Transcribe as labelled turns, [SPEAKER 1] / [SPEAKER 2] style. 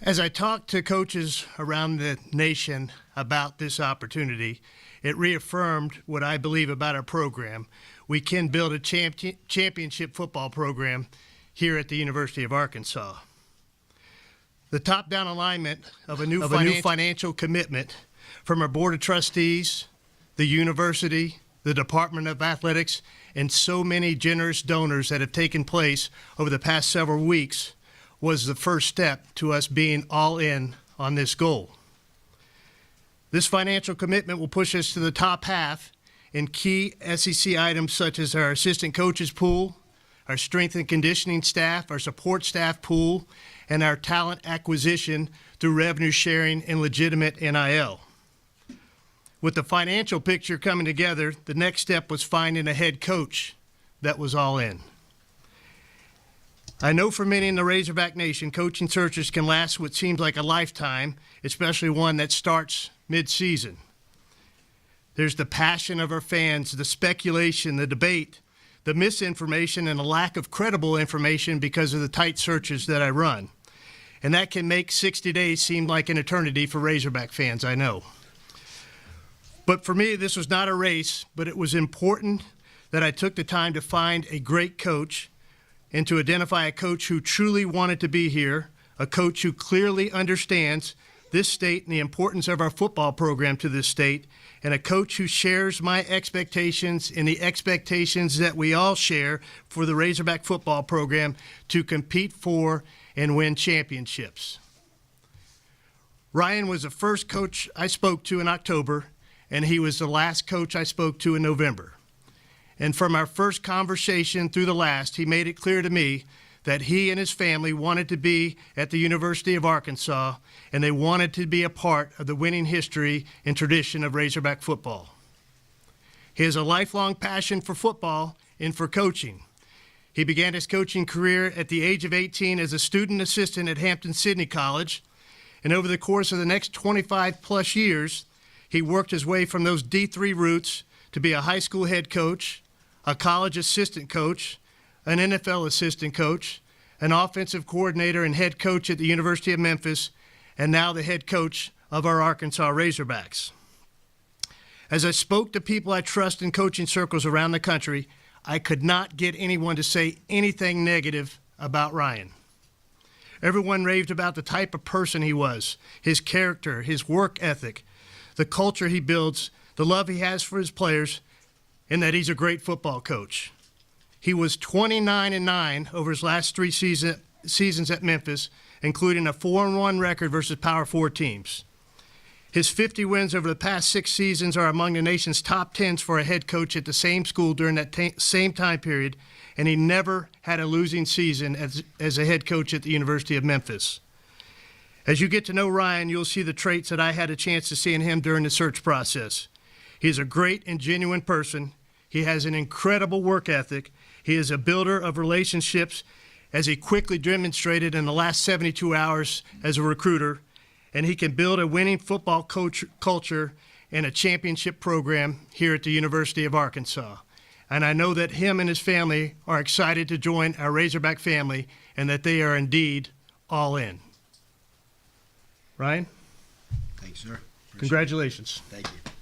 [SPEAKER 1] As I talked to coaches around the nation about this opportunity, it reaffirmed what I believe about our program. We can build a championship football program here at the University of Arkansas. The top-down alignment of a new financial commitment from our Board of Trustees, the university, the Department of Athletics, and so many generous donors that have taken place over the past several weeks was the first step to us being all in on this goal. This financial commitment will push us to the top half in key SEC items such as our assistant coaches pool, our strength and conditioning staff, our support staff pool, and our talent acquisition through revenue sharing and legitimate NIL. With the financial picture coming together, the next step was finding a head coach that was all in. I know for many in the Razorback Nation, coaching searches can last what seems like a lifetime, especially one that starts mid-season. There's the passion of our fans, the speculation, the debate, the misinformation, and a lack of credible information because of the tight searches that I run. And that can make 60 days seem like an eternity for Razorback fans, I know. But for me, this was not a race, but it was important that I took the time to find a great coach and to identify a coach who truly wanted to be here, a coach who clearly understands this state and the importance of our football program to this state, and a coach who shares my expectations and the expectations that we all share for the Razorback football program to compete for and win championships. Ryan was the first coach I spoke to in October, and he was the last coach I spoke to in November. And from our first conversation through the last, he made it clear to me that he and his family wanted to be at the University of Arkansas, and they wanted to be a part of the winning history and tradition of Razorback football. He has a lifelong passion for football and for coaching. He began his coaching career at the age of 18 as a student assistant at Hampton-Sydney College, and over the course of the next 25-plus years, he worked his way from those D3 roots to be a high school head coach, a college assistant coach, an NFL assistant coach, an offensive coordinator and head coach at the University of Memphis, and now the head coach of our Arkansas Razorbacks. As I spoke to people I trust in coaching circles around the country, I could not get anyone to say anything negative about Ryan. Everyone raved about the type of person he was, his character, his work ethic, the culture he builds, the love he has for his players, and that he's a great football coach. He was 29-9 over his last three seasons at Memphis, including a 4-1 record versus Power 4 teams. His 50 wins over the past 6 seasons are among the nation's top 10s for a head coach at the same school during that same time period, and he never had a losing season as a head coach at the University of Memphis. As you get to know Ryan, you'll see the traits that I had a chance to see in him during the search process. He's a great and genuine person. He has an incredible work ethic. He is a builder of relationships, as he quickly demonstrated in the last 72 hours as a recruiter, and he can build a winning football culture and a championship program here at the University of Arkansas. And I know that him and his family are excited to join our Razorback family and that they are indeed all in. Ryan?
[SPEAKER 2] Thanks, sir.
[SPEAKER 1] Congratulations.
[SPEAKER 2] Thank you.